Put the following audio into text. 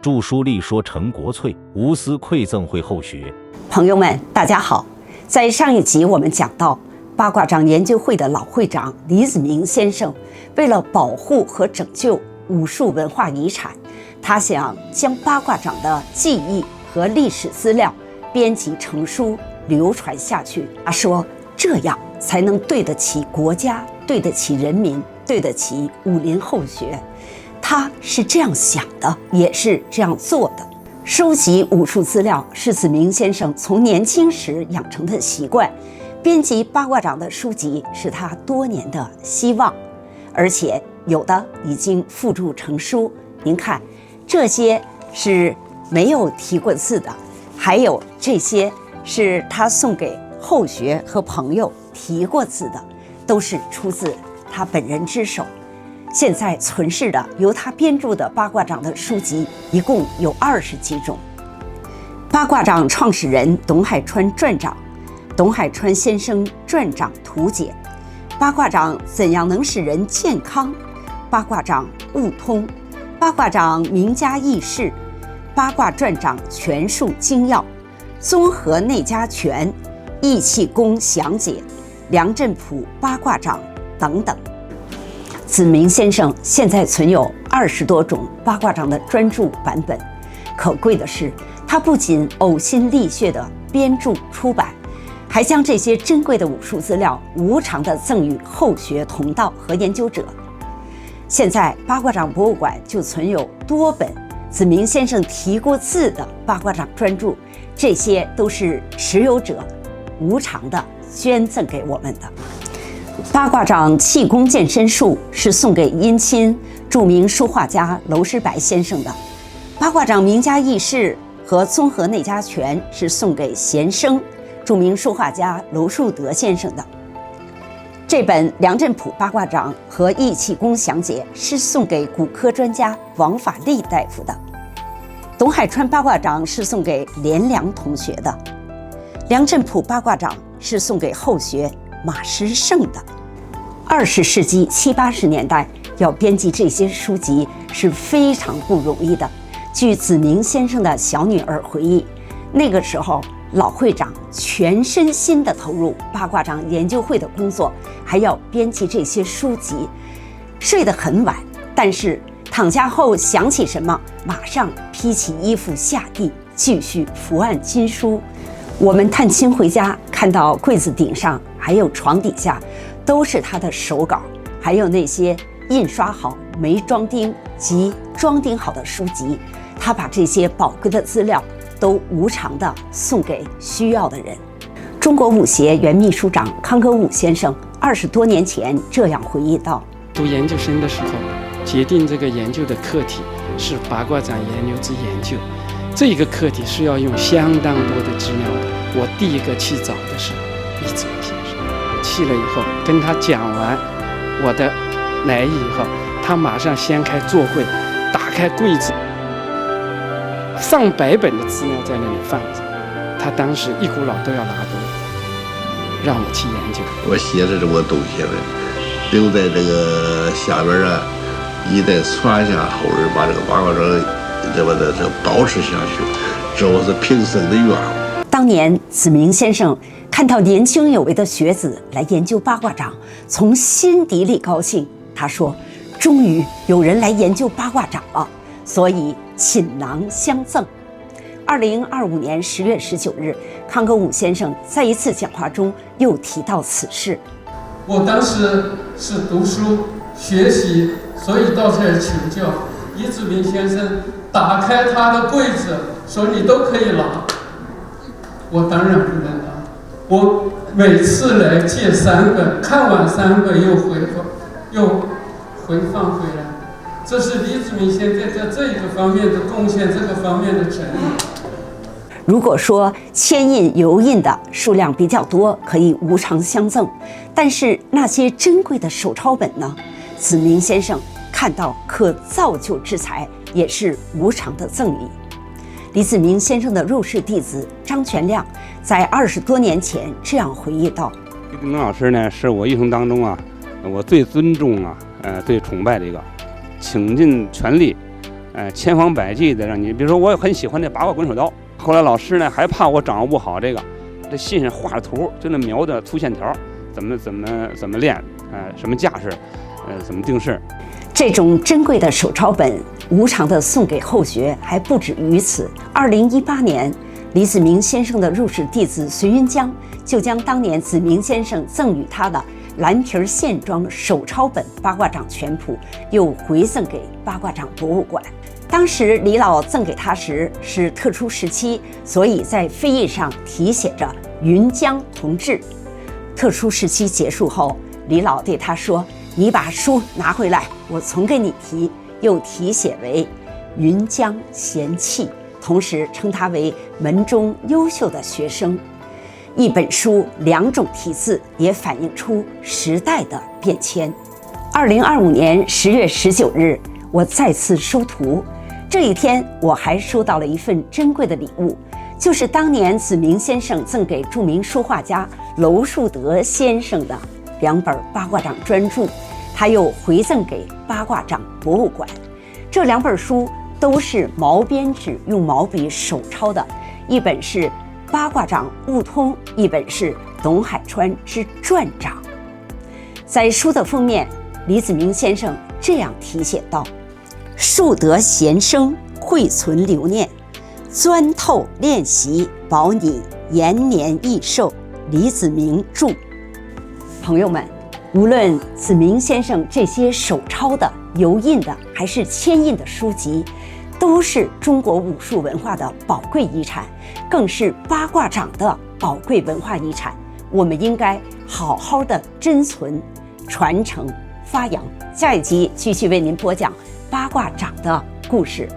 著书立说陈国粹无私馈赠会后学。朋友们，大家好。在上一集我们讲到，八卦掌研究会的老会长李子明先生，为了保护和拯救武术文化遗产，他想将八卦掌的技艺和历史资料编辑成书，流传下去。他说，这样才能对得起国家，对得起人民，对得起武林后学。他是这样想的，也是这样做的。收集武术资料是子明先生从年轻时养成的习惯，编辑八卦掌的书籍是他多年的希望，而且有的已经附注成书。您看，这些是没有提过字的，还有这些是他送给后学和朋友提过字的，都是出自他本人之手。现在存世的由他编著的八卦掌的书籍一共有20几种。八卦掌创始人董海川传掌，董海川先生传掌图解，八卦掌怎样能使人健康，八卦掌悟通，八卦掌名家轶事，八卦传掌拳术精要，综合内家拳，义气功详解，梁振甫八卦掌等等。子明先生现在存有20多种八卦掌的专著版本。可贵的是，他不仅呕心沥血的编著出版，还将这些珍贵的武术资料无偿地赠予后学同道和研究者。现在八卦掌博物馆就存有多本子明先生提过字的八卦掌专著，这些都是持有者无偿地捐赠给我们的。八卦掌气功健身术是送给姻亲著名书画家娄师白先生的，八卦掌名家轶事和综合内家拳是送给贤生著名书画家娄树德先生的。这本梁振甫八卦掌和义气功详解是送给骨科专家王法利大夫的。董海川八卦掌是送给连良同学的，梁振甫八卦掌是送给后学马师胜的。20世纪70、80年代要编辑这些书籍是非常不容易的。据子明先生的小女儿回忆，那个时候老会长全身心地投入八卦掌研究会的工作，还要编辑这些书籍，睡得很晚，但是躺下后想起什么，马上披起衣服下地继续伏案经书。我们探亲回家，看到柜子顶上还有床底下都是他的手稿，还有那些印刷好没装订及装订好的书籍，他把这些宝贵的资料都无偿地送给需要的人。中国武协原秘书长康歌武先生20多年前这样回忆道：读研究生的时候，决定这个研究的课题是八卦掌研究之研究，这个课题是要用相当多的资料的。我第一个去找的是李子明先生，去了以后跟他讲完我的来意以后，他马上掀开座柜，打开柜子，上百本的资料在那里放着，他当时一股脑都要拿过来让我去研究。我写的这么东西了，留在这个下边啊，一代传下后人，把这个八卦掌这保持下去，这我是平生的愿望。当年子明先生看到年轻有为的学子来研究八卦掌，从心底里高兴。他说，终于有人来研究八卦掌了，所以倾囊相赠。2025年10月19日，康歌武先生在一次讲话中又提到此事。我当时是读书学习，所以到这儿请教。李子明先生打开他的柜子，说你都可以拿。我当然不能拿，我每次来借3本，看完3本又回放回来。这是李子明先生在这个方面的贡献，这个方面的诚意。如果说铅印、油印的数量比较多，可以无偿相赠，但是那些珍贵的手抄本呢？子明先生看到可造就之才，也是无偿的赠予。李子明先生的入室弟子张全亮在20多年前这样回忆道：李子明老师呢，是我一生当中我最尊重最崇拜的一个，倾尽全力千方百计的让你，比如说我很喜欢那八卦滚手刀，后来老师呢还怕我掌握不好这个，这信上画图，就那描的粗线条，怎么练，什么架势，怎么定式。这种珍贵的手抄本无偿地送给后学，还不止于此。2018年，李子明先生的入室弟子隋云江就将当年子明先生赠予他的蓝皮线装手抄本《八卦掌全谱》又回赠给八卦掌博物馆。当时李老赠给他时是特殊时期，所以在扉页上题写着云江同志。特殊时期结束后，李老对他说：“你把书拿回来，我重给你题。”又题写为云江贤气，同时称他为门中优秀的学生。一本书两种题字，也反映出时代的变迁。2025年10月19日，我再次收徒。这一天，我还收到了一份珍贵的礼物，就是当年子明先生赠给著名书画家娄树德先生的2本八卦掌专著，他又回赠给八卦掌博物馆。这2本书都是毛边纸用毛笔手抄的，一本是《八卦掌悟通》，一本是董海川之传掌。在书的封面，李子明先生这样题写道：“树德贤生，惠存留念，钻透练习，保你延年益寿。”李子明著。朋友们，无论子明先生这些手抄的、油印的还是铅印的书籍，都是中国武术文化的宝贵遗产，更是八卦掌的宝贵文化遗产。我们应该好好的珍存、传承、发扬。下一集继续为您播讲八卦掌的故事。